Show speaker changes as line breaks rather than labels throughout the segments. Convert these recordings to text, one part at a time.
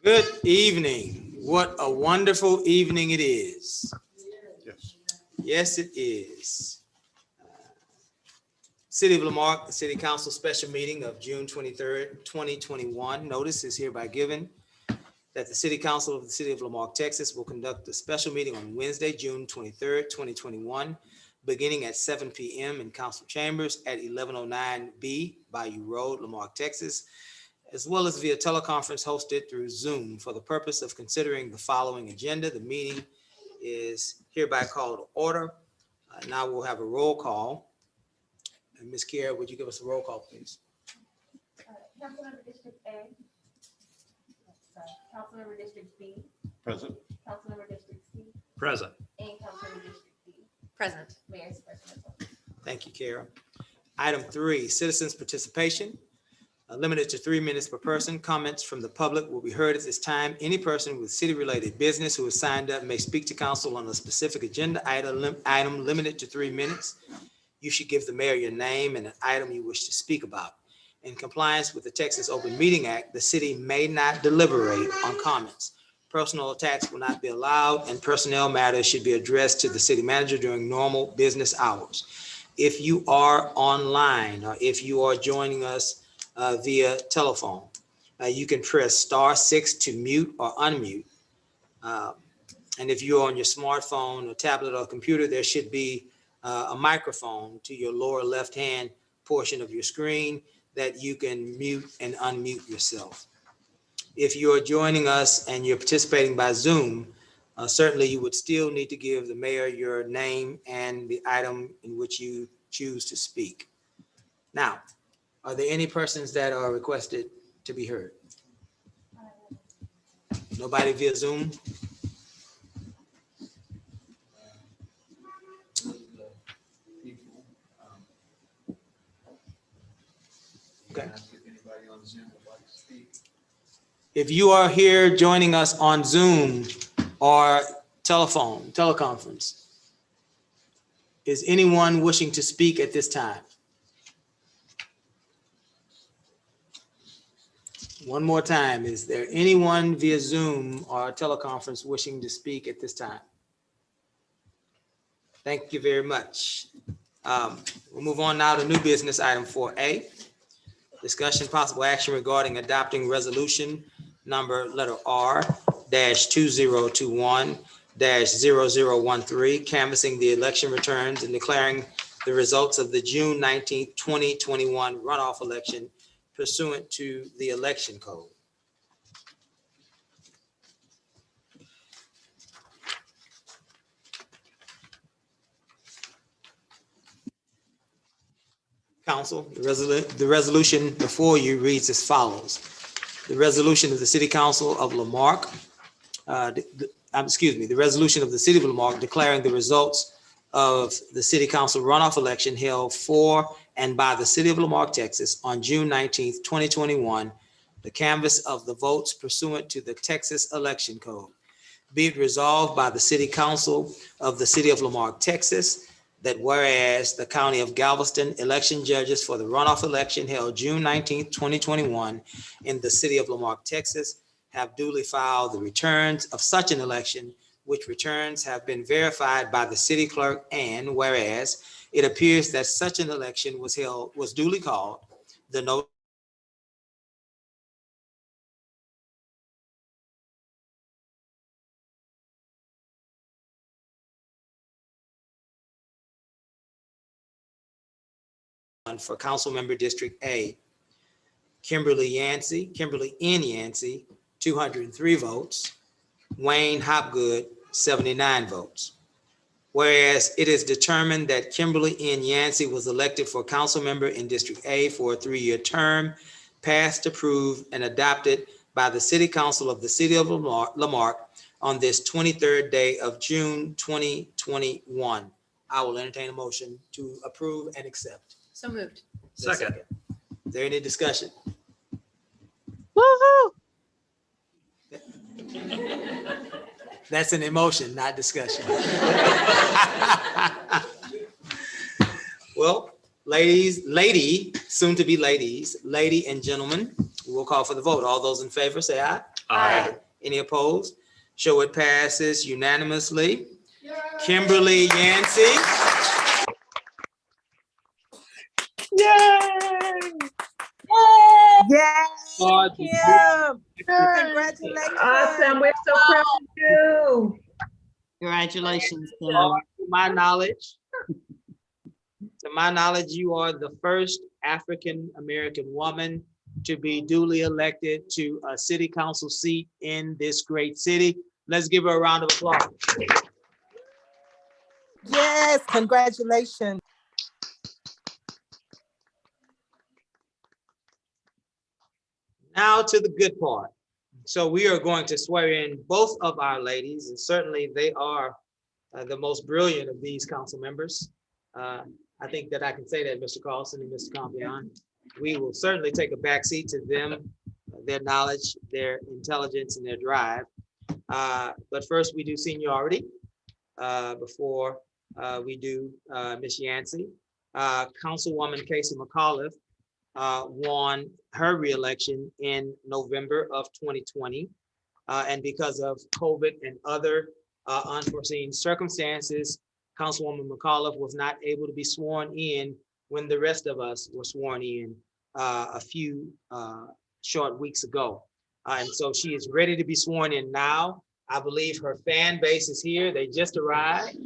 Good evening. What a wonderful evening it is.
Yes.
Yes, it is. City of Lamarque, the City Council Special Meeting of June 23rd, 2021. Notice is hereby given that the City Council of the City of Lamarque, Texas will conduct a special meeting on Wednesday, June 23rd, 2021, beginning at 7 p.m. in council chambers at 1109 B Bayou Road, Lamarque, Texas, as well as via teleconference hosted through Zoom for the purpose of considering the following agenda. The meeting is hereby called to order. Now we'll have a roll call. And Ms. Kiera, would you give us a roll call, please?
Councilmember District A. Sorry, Councilmember District B.
Present.
Councilmember District C.
Present.
And Councilmember District D.
Present.
Mayor's present.
Thank you, Kara. Item 3, citizens' participation. Limited to 3 minutes per person. Comments from the public will be heard at this time. Any person with city-related business who is signed up may speak to council on a specific agenda item limited to 3 minutes. You should give the mayor your name and an item you wish to speak about. In compliance with the Texas Open Meeting Act, the city may not deliberate on comments. Personal attacks will not be allowed, and personnel matters should be addressed to the city manager during normal business hours. If you are online or if you are joining us via telephone, you can press *6 to mute or unmute. And if you're on your smartphone or tablet or computer, there should be a microphone to your lower left-hand portion of your screen that you can mute and unmute yourself. If you're joining us and you're participating by Zoom, certainly you would still need to give the mayor your name and the item in which you choose to speak. Now, are there any persons that are requested to be heard? Nobody via Zoom? Okay. If you are here joining us on Zoom or teleconference, is anyone wishing to speak at this time? One more time, is there anyone via Zoom or teleconference wishing to speak at this time? Thank you very much. We'll move on now to new business item 4A. Discussion possible action regarding adopting resolution number letter R-2021-0013, canvassing the election returns and declaring the results of the June 19th, 2021 runoff election pursuant to the election code. Council, the resolution before you reads as follows. The resolution of the City Council of Lamarque, the resolution of the City of Lamarque declaring the results of the City Council runoff election held for and by the City of Lamarque, Texas on June 19th, 2021, the canvass of the votes pursuant to the Texas Election Code. Be it resolved by the City Council of the City of Lamarque, Texas, that whereas the County of Galveston election judges for the runoff election held June 19th, 2021 in the City of Lamarque, Texas, have duly filed the returns of such an election, which returns have been verified by the city clerk, and whereas it appears that such an election was duly called, the notice for Council Member District A, Kimberly N. Yancey, 203 votes, Wayne Hopgood, 79 votes. Whereas it is determined that Kimberly N. Yancey was elected for council member in District A for a 3-year term, passed, approved, and adopted by the City Council of the City of Lamarque on this 23rd day of June, 2021. I will entertain a motion to approve and accept.
So moved.
Second.
Is there any discussion?
Woohoo!
That's an emotion, not discussion. Well, lady and gentlemen, we'll call for the vote. All those in favor say aye.
Aye.
Any opposed? Show it passes unanimously. Kimberly Yancey.
Yes,
for the-
Kim. Congratulations.
Awesome. We're so proud of you.
Congratulations, Kim.
To my knowledge, you are the first African-American woman to be duly elected to a city council seat in this great city. Let's give her a round of applause.
Yes, congratulations.
Now to the good part. So we are going to swear in both of our ladies, and certainly they are the most brilliant of these council members. I think that I can say that, Mr. Carlson and Mr. Compion. We will certainly take a backseat to them, their knowledge, their intelligence, and their drive. But first, we do seniority before we do Ms. Yancey. Councilwoman Casey McAuliffe won her reelection in November of 2020. And because of COVID and other unforeseen circumstances, Councilwoman McAuliffe was not able to be sworn in when the rest of us were sworn in a few short weeks ago. And so she is ready to be sworn in now. I believe her fan base is here. They just arrived.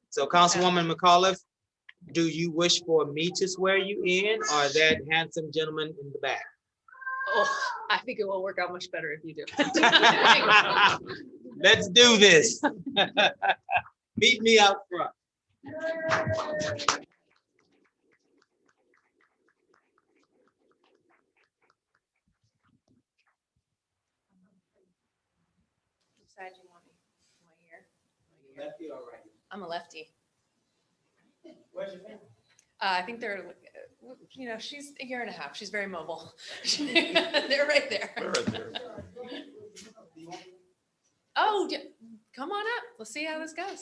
So Councilwoman McAuliffe, do you wish for me to swear you in or that handsome gentleman in the back?
Oh, I think it will work out much better if you do.
Let's do this. Meet me out front.
Which side you want me? My ear?
Lefty or right?
I'm a lefty.
Where's your family?
I think they're, she's a year and a half. She's very mobile. They're right there. Oh, come on up. Let's see how this goes.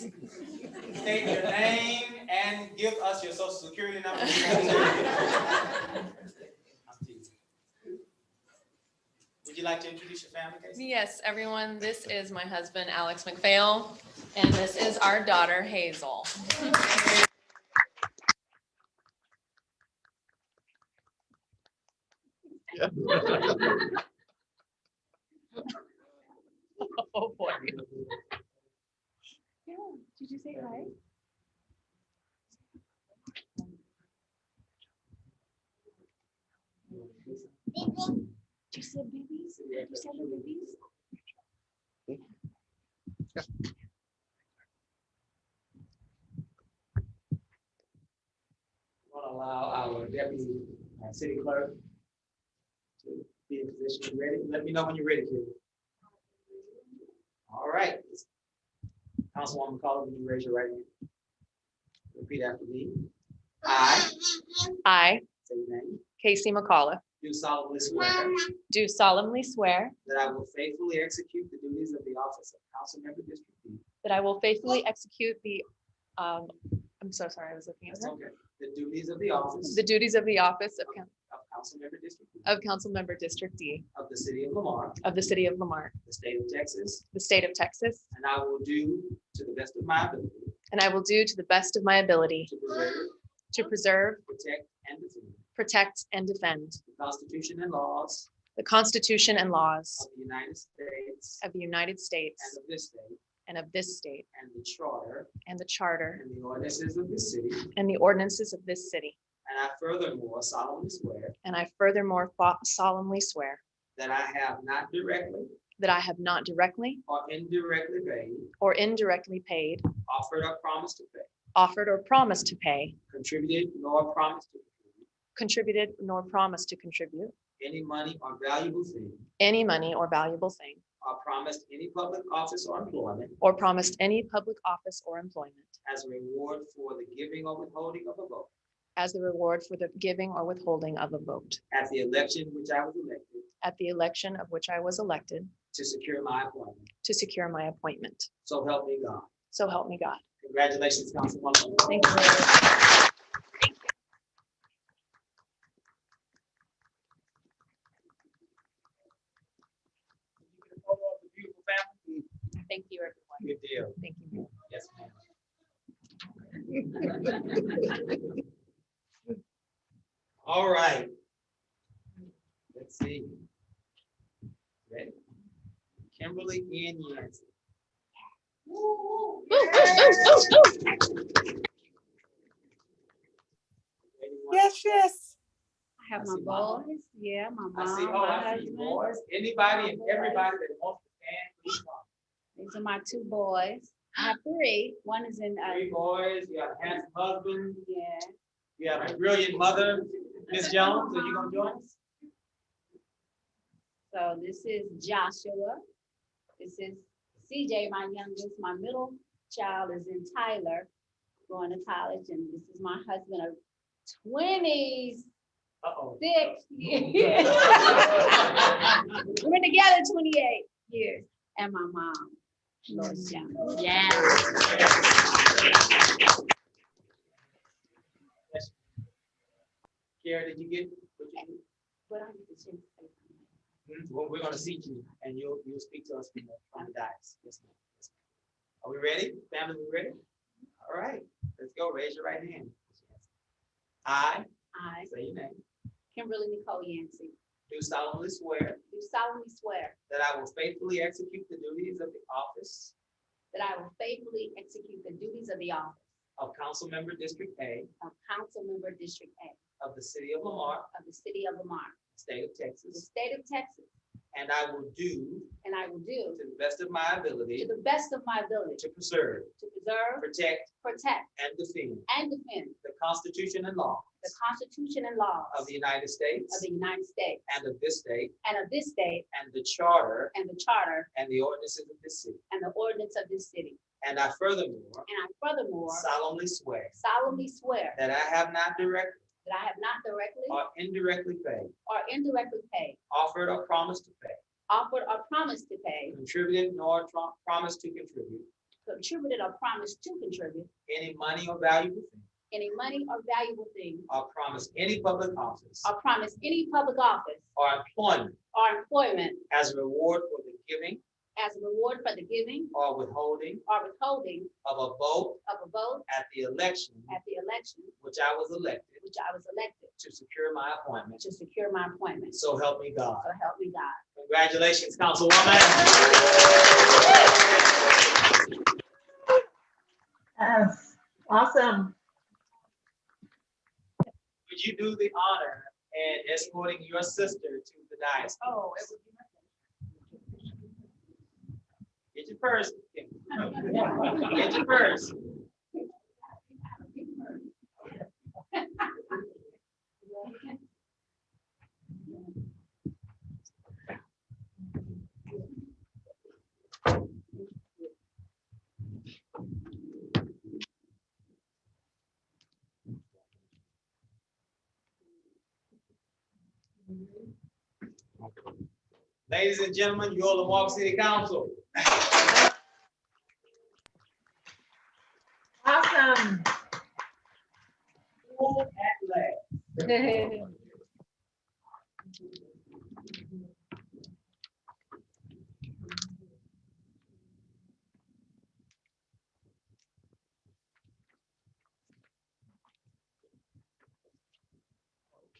State your name and give us your social security number. Would you like to introduce your family, Casey?
Yes, everyone, this is my husband, Alex McPhail, and this is our daughter, Hazel. Oh, boy. Yeah, did you say hi? You said babies? You said the babies?
Want to allow our deputy city clerk to be in position. You ready? Let me know when you're ready, kid. All right. Councilwoman McCollum, would you raise your right hand? Repeat after me. I,
I,
say your name,
Casey McAuliffe,
do solemnly swear
do solemnly swear
that I will faithfully execute the duties of the office of Council Member District B.
that I will faithfully execute I'm so sorry, I was looking at
That's
her.
okay. The duties of the office
The duties of the office
of Council Member District B
of Council Member District D
of the city of Lamar,
of the city of Lamar,
the state of Texas,
the state of Texas,
and I will do to the best of my ability
and I will do to the best of my ability
to preserve,
to preserve,
protect, and defend
protect, and defend
the Constitution and laws
the Constitution and laws
of the United States
of the United States
and of this state,
and of this state,
and the charter
and the charter
and the ordinances of this city.
and the ordinances of this city.
And I furthermore solemnly swear
And I furthermore solemnly swear
that I have not directly
that I have not directly
or indirectly paid,
or indirectly paid,
offered, or promised to pay,
offered, or promised to pay,
contributed, nor promised to contribute
contributed, nor promised to contribute
any money or valuable thing,
any money or valuable thing,
or promised any public office or employment
or promised any public office or employment
as a reward for the giving or withholding of a vote
as the reward for the giving or withholding of a vote
at the election which I was elected
at the election of which I was elected
to secure my appointment.
to secure my appointment.
So help me God.
So help me God.
Congratulations, Councilwoman.
Thank you very much.
Thank you, everyone.
Good deal.
Thank you.
Yes, ma'am. All right. Let's see. Ready? Kimberly N. Yancey. Anyone?
Yes.
I have
I
my
see mama.
boys, yeah, my
I see,
mom,
oh,
my
I see
husband.
boys. Anybody and everybody that wants to stand, please come.
These are my two boys. I have three. One is in,
Three boys, you have a handsome husband,
yeah.
you have a brilliant mother, Miss Jones, are you gonna join us?
So this is Joshua. This is CJ, my youngest. My middle child is in Tyler, going to college, and this is my husband of 26
Uh-oh.
years. We're together 28 years, and my mom, Lois Jones. Yeah.
Kara, did you get what you need?
What I need to say.
Well, we're gonna seat you and you'll speak to us from the dais. Yes, ma'am. Yes, ma'am. Are we ready? Family, we ready? All right, let's go. Raise your right hand. I,
I,
say your name,
Kimberly Nicole Yancey,
do solemnly swear
do solemnly swear
that I will faithfully execute the duties of the office
that I will faithfully execute the duties of the office
of Council Member District A
of Council Member District A
of the City of Lamar,
of the City of Lamar,
State of
the
Texas,
State of Texas,
and I will do
and I will do
to the best of my ability
to the best of my ability
to preserve,
to preserve,
protect,
protect,
and defend
and defend
the Constitution and laws
the Constitution and laws
of the United States
of the United States
and of this state,
and of this state
and the charter
and the charter
and the ordinances of this city.
and the ordinance of this city.
And I furthermore
And I furthermore
solemnly swear
solemnly swear
that I have not directly
that I have not directly
or indirectly paid,
or indirectly paid,
offered or promised to pay,
offered or promised to pay,
contributed nor promised to contribute
contributed or promised to contribute
any money or valuable thing,
any money or valuable thing,
or promised any public office
or promised any public office
or employment
or employment
as a reward for the giving
as a reward for the giving
or withholding
or withholding
of a vote
of a vote
at the election
at the election
which I was elected
which I was elected
to secure my appointment.
to secure my appointment.
So help me God.
So help me God.
Congratulations, Councilwoman.
Yes, awesome.
Would you do the honor and escorting your sister to the dais?
Oh, it would be
Get your purse. Get your purse. Ladies and gentlemen, your Lamar City Council.
Awesome.
Full at last.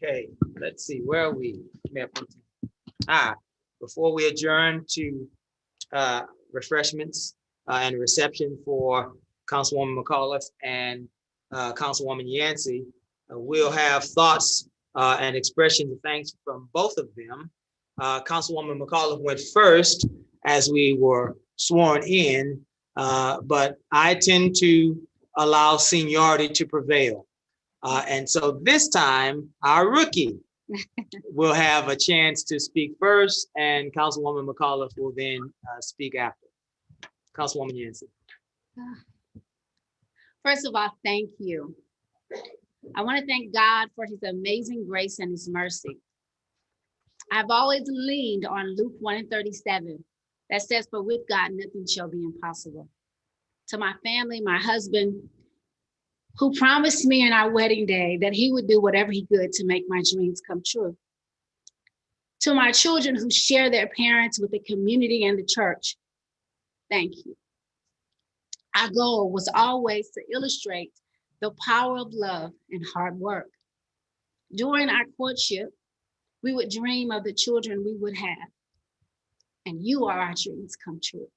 Okay, let's see, where are we? Mayor Pro Tem? Before we adjourn to refreshments and reception for Councilwoman McAuliffe and Councilwoman Yancey, we'll have thoughts and expressions of thanks from both of them. Councilwoman McAuliffe went first as we were sworn in, but I tend to allow seniority to prevail. And so this time, our rookie will have a chance to speak first, and Councilwoman McAuliffe will then speak after. Councilwoman Yancey.
First of all, thank you. I want to thank God for his amazing grace and his mercy. I've always leaned on Luke 1:37 that says, "For with God, nothing shall be impossible." To my family, my husband, who promised me on our wedding day that he would do whatever he could to make my dreams come true. To my children who share their parents with the community and the church. Thank you. Our goal was always to illustrate the power of love and hard work. During our courtship, we would dream of the children we would have, and you are our dreams come true.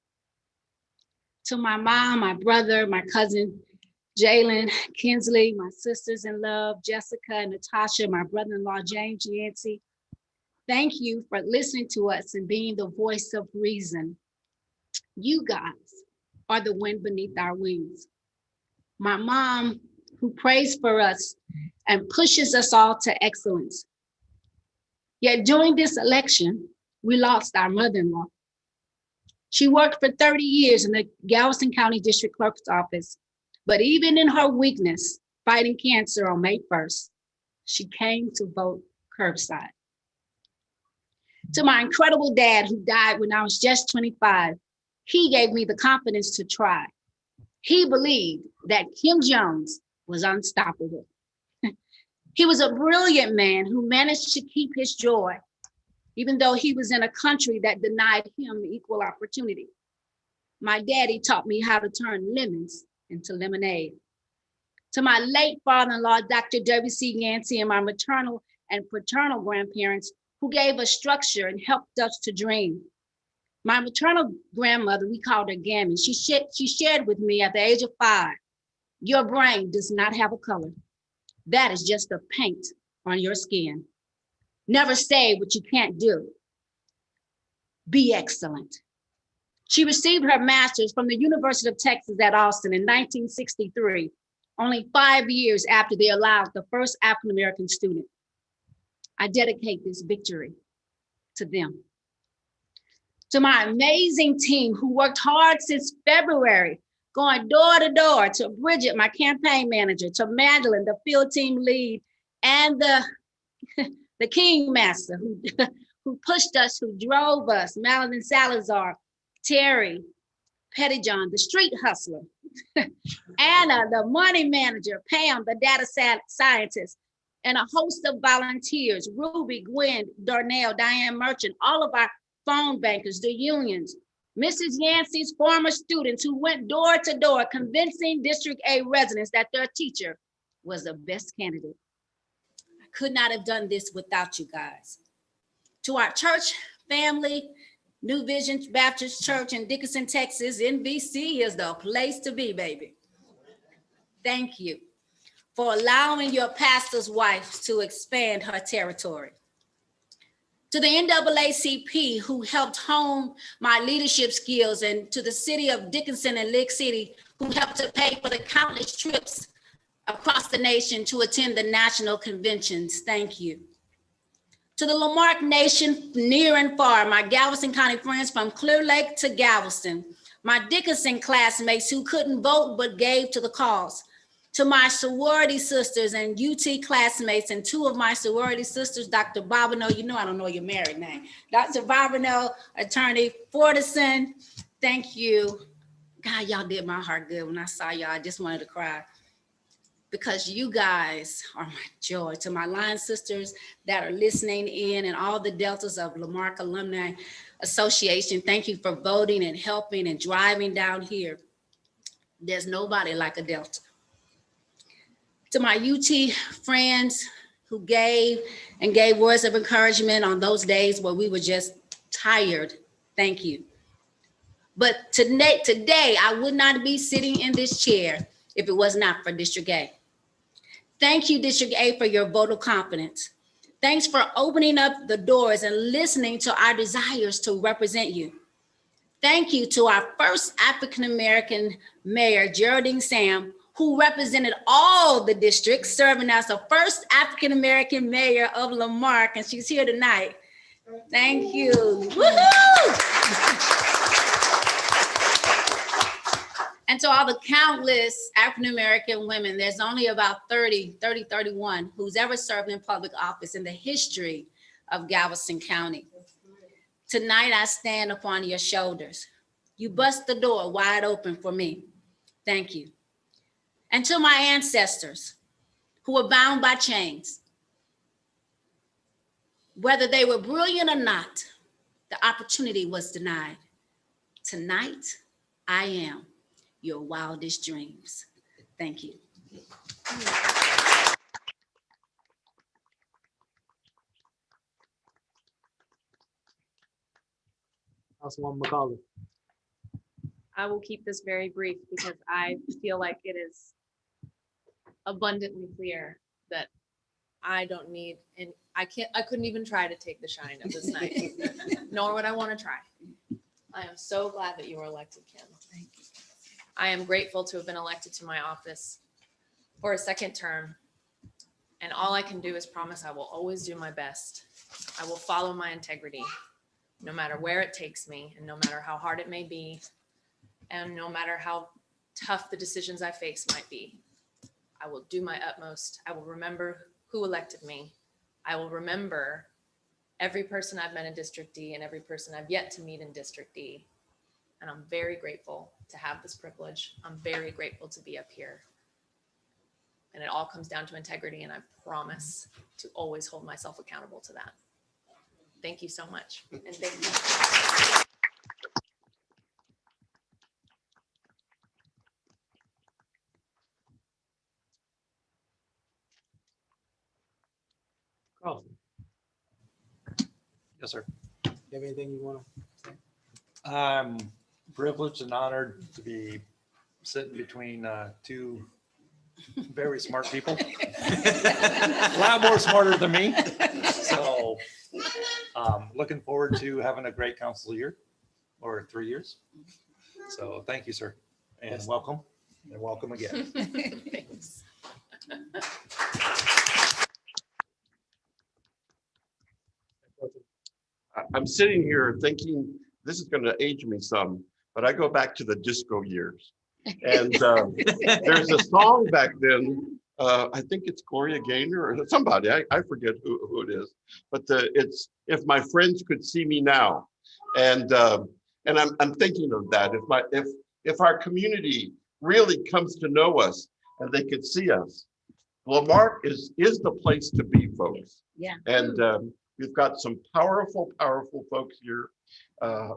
To my mom, my brother, my cousin, Jalen, Kinsley, my sisters in love, Jessica and Natasha, my brother-in-law, James Yancey, thank you for listening to us and being the voice of reason. You guys are the wind beneath our wings. My mom, who prays for us and pushes us all to excellence. Yet during this election, we lost our mother-in-law. She worked for 30 years in the Galveston County District Clerk's office, but even in her weakness, fighting cancer on May 1st, she came to vote curbside. To my incredible dad who died when I was just 25, he gave me the confidence to try. He believed that Kim Jones was unstoppable. He was a brilliant man who managed to keep his joy, even though he was in a country that denied him equal opportunity. My daddy taught me how to turn lemons into lemonade. To my late father-in-law, Dr. W.C. Yancey, and my maternal and paternal grandparents who gave us structure and helped us to dream. My maternal grandmother, we called her Gammy. She shared with me at the age of 5, your brain does not have a color. That is just the paint on your skin. Never say what you can't do. Be excellent. She received her master's from the University of Texas at Austin in 1963, only 5 years after they allowed the first African-American student. I dedicate this victory to them. To my amazing team who worked hard since February, going door to door, to Bridget, my campaign manager, to Madeline, the field team lead, and the King Master who pushed us, who drove us, Madeline Salazar, Terry, Pettyjohn, the street hustler, Anna, the money manager, Pam, the data scientist, and a host of volunteers, Ruby, Gwen, Darnell, Diane Merchant, all of our phone bankers, the unions, Mrs. Yancey's former students who went door to door convincing District A residents that their teacher was the best candidate. I could not have done this without you guys. To our church family, New Vision Baptist Church in Dickinson, Texas, NVC is the place to be, baby. Thank you for allowing your pastor's wife to expand her territory. To the NAACP who helped hone my leadership skills, and to the city of Dickinson and Lick City who helped to pay for the countless trips across the nation to attend the national conventions, thank you. To the Lamarck Nation near and far, my Galveston County friends from Clear Lake to Galveston, my Dickinson classmates who couldn't vote but gave to the cause, to my sorority sisters and UT classmates, and 2 of my sorority sisters, Dr. Bobineau, you know I don't know your married name, Dr. Bobineau, Attorney Fortison, thank you. God, y'all did my heart good when I saw y'all. I just wanted to cry because you guys are my joy. To my line sisters that are listening in and all the deltas of Lamarck Alumni Association, thank you for voting and helping and driving down here. There's nobody like a Delta. To my UT friends who gave words of encouragement on those days where we were just tired, thank you. But today, I would not be sitting in this chair if it was not for District A. Thank you, District A, for your vote of confidence. Thanks for opening up the doors and listening to our desires to represent you. Thank you to our first African-American mayor, Geraldine Sam, who represented all the districts, serving as the first African-American mayor of Lamarck, and she's here tonight. Thank you. Woohoo! And to all the countless African-American women, there's only about 31 who's ever served in public office in the history of Galveston County. Tonight, I stand upon your shoulders. You bust the door wide open for me. Thank you. And to my ancestors who were bound by chains, whether they were brilliant or not, the opportunity was denied. Tonight, I am your wildest dreams. Thank you.
Councilwoman McCauley.
I will keep this very brief because I feel like it is abundantly clear that I don't need, and I couldn't even try to take the shine of this night, nor would I want to try. I am so glad that you were elected, Kim. Thank you. I am grateful to have been elected to my office for a second term. And all I can do is promise I will always do my best. I will follow my integrity, no matter where it takes me, and no matter how hard it may be, and no matter how tough the decisions I face might be. I will do my utmost. I will remember who elected me. I will remember every person I've met in District D and every person I've yet to meet in District D. And I'm very grateful to have this privilege. I'm very grateful to be up here. And it all comes down to integrity, and I promise to always hold myself accountable to that. Thank you so much. And thank you.
Carlson,
Yes, sir.
you have anything you want to say?
I'm privileged and honored to be sitting between two very smart people. A lot more smarter than me. So looking forward to having a great council year or 3 years. So thank you, sir. And welcome again.
Thanks.
I'm sitting here thinking, this is going to age me some, but I go back to the disco years. And there's a song back then, I think it's Gloria Gaynor or somebody, I forget who it is, but it's If My Friends Could See Me Now. And I'm thinking of that. If our community really comes to know us and they could see us, well, Marque is the place to be, folks.
Yeah.
And we've got some powerful folks here.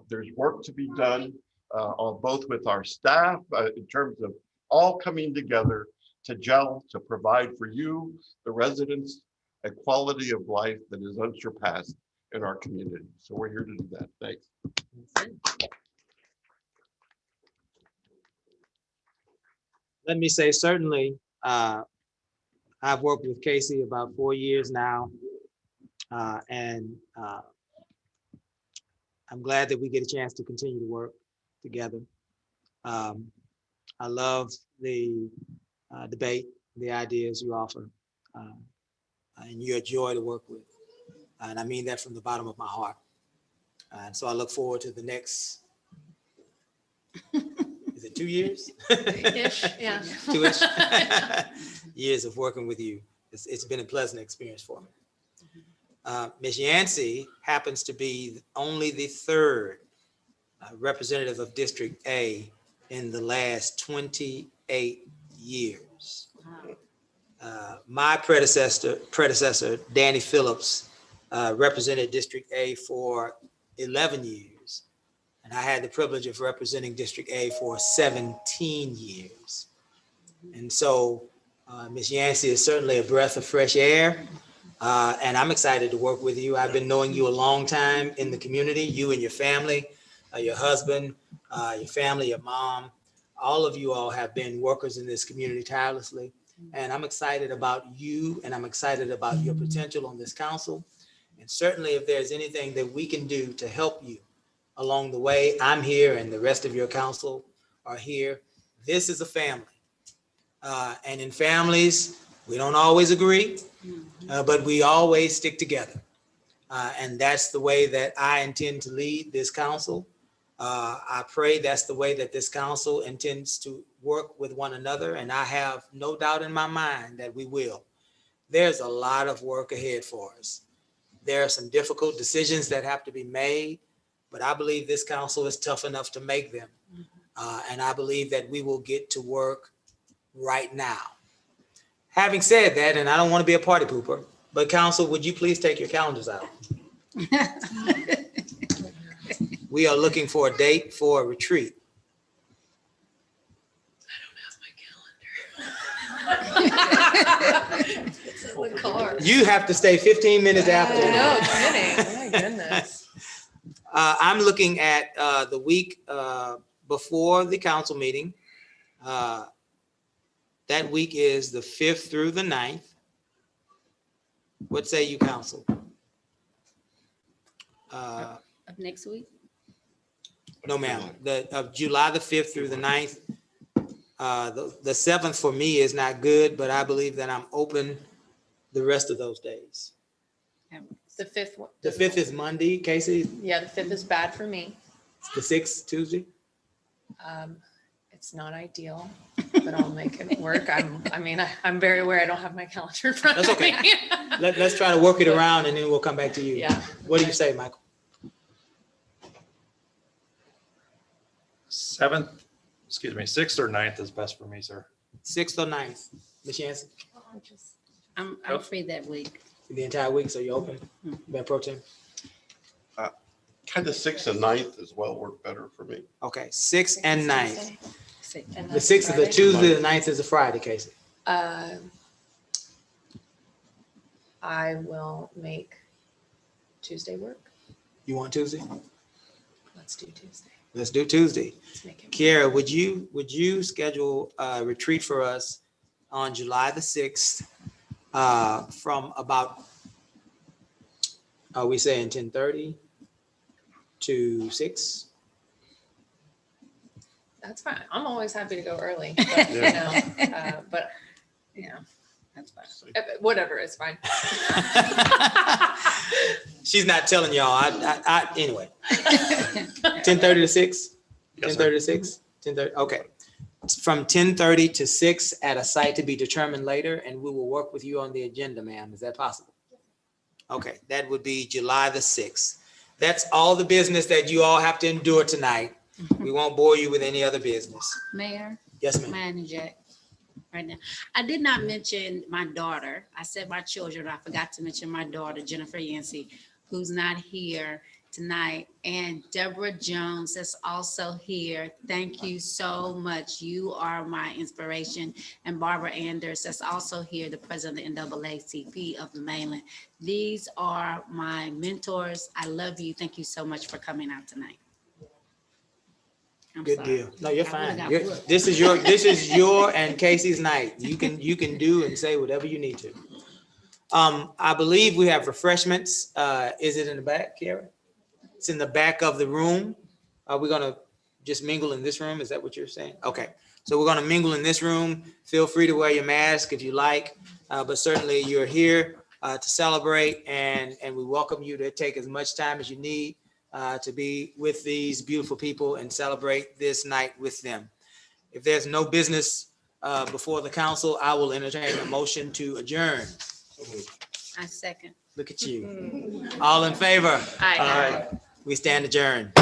There's work to be done on both with our staff in terms of all coming together to gel, to provide for you, the residents, a quality of life that is unsurpassed in our community. So we're here to do that. Thanks.
Let me say, certainly, I've worked with Casey about 4 years now. And I'm glad that we get a chance to continue to work together. I love the debate, the ideas you offer, and you're a joy to work with. And I mean that from the bottom of my heart. And so I look forward to the next, is it 2 years?
Ish, yeah.
2-ish years of working with you. It's been a pleasant experience for me. Ms. Yancey happens to be only the third representative of District A in the last 28 years. My predecessor, Danny Phillips, represented District A for 11 years. And I had the privilege of representing District A for 17 years. And so Ms. Yancey is certainly a breath of fresh air. And I'm excited to work with you. I've been knowing you a long time in the community, you and your family, your husband, your family, your mom. All of you all have been workers in this community tirelessly. And I'm excited about you, and I'm excited about your potential on this council. And certainly if there's anything that we can do to help you along the way, I'm here and the rest of your council are here. This is a family. And in families, we don't always agree, but we always stick together. And that's the way that I intend to lead this council. I pray that's the way that this council intends to work with one another. And I have no doubt in my mind that we will. There's a lot of work ahead for us. There are some difficult decisions that have to be made, but I believe this council is tough enough to make them. And I believe that we will get to work right now. Having said that, and I don't want to be a party pooper, but council, would you please take your calendars out? We are looking for a date for a retreat
It's in the car.
You have to stay 15 minutes after.
No kidding. My goodness.
I'm looking at the week before the council meeting. That week is the 5th through the 9th. What say you, council?
Of next week?
No, ma'am. Of July the 5th through the 9th. The 7th for me is not good, but I believe that I'm open the rest of those days.
The 5th one.
The 5th is Monday, Casey.
Yeah, the 5th is bad for me.
The 6th, Tuesday.
It's not ideal, but I'll make it work. I'm very aware I don't have my calendar in front
That's
of
okay.
me.
Let's try to work it around and then we'll come back to you.
Yeah.
What do you say, Michael?
7th, excuse me, 6th or 9th is best for me, sir.
6th or 9th? Ms. Yancy?
I'm free that week.
The entire week, so you're open? Mayor Pro Tem?
Kind of 6th and 9th as well work better for me.
Okay, 6th and 9th.
And
The
that's
6th is a
Friday.
Tuesday, the 9th is a Friday, Casey.
I will make Tuesday work.
You want Tuesday?
Let's do Tuesday.
Let's do Tuesday.
Let's make it.
Kiara, would you schedule a retreat for us on July the 6th from about, are we saying 10:30 to 6?
That's fine. I'm always happy to go early, but
That's fine.
whatever is fine.
She's not telling y'all. Anyway. 10:30 to 6?
Yes,
10:30 to 6? 10:30, okay. From 10:30 to 6 at a site to be determined later, and we will work with you on the agenda, ma'am. Is that possible? Okay, that would be July the 6th. That's all the business that you all have to endure tonight. We won't bore you with any other business.
Mayor,
Yes, ma'am.
may I interject right now? I did not mention my daughter. I said my children. I forgot to mention my daughter, Jennifer Yancey, who's not here tonight, and Deborah Jones is also here. Thank you so much. You are my inspiration. And Barbara Anders is also here, the president of the NAACP of the mainland. These are my mentors. I love you. Thank you so much for coming out tonight. I'm
Good
sorry.
deal. No, you're
I
fine.
would've got booked.
This is your and Casey's night. You can do and say whatever you need to. I believe we have refreshments. Is it in the back, Kara? It's in the back of the room. Are we gonna just mingle in this room? Is that what you're saying? Okay, so we're gonna mingle in this room. Feel free to wear your mask if you like, but certainly you're here to celebrate, and we welcome you to take as much time as you need to be with these beautiful people and celebrate this night with them. If there's no business before the council, I will entertain a motion to adjourn.
I second.
Look at you. All in favor?
Aye.
We stand adjourned.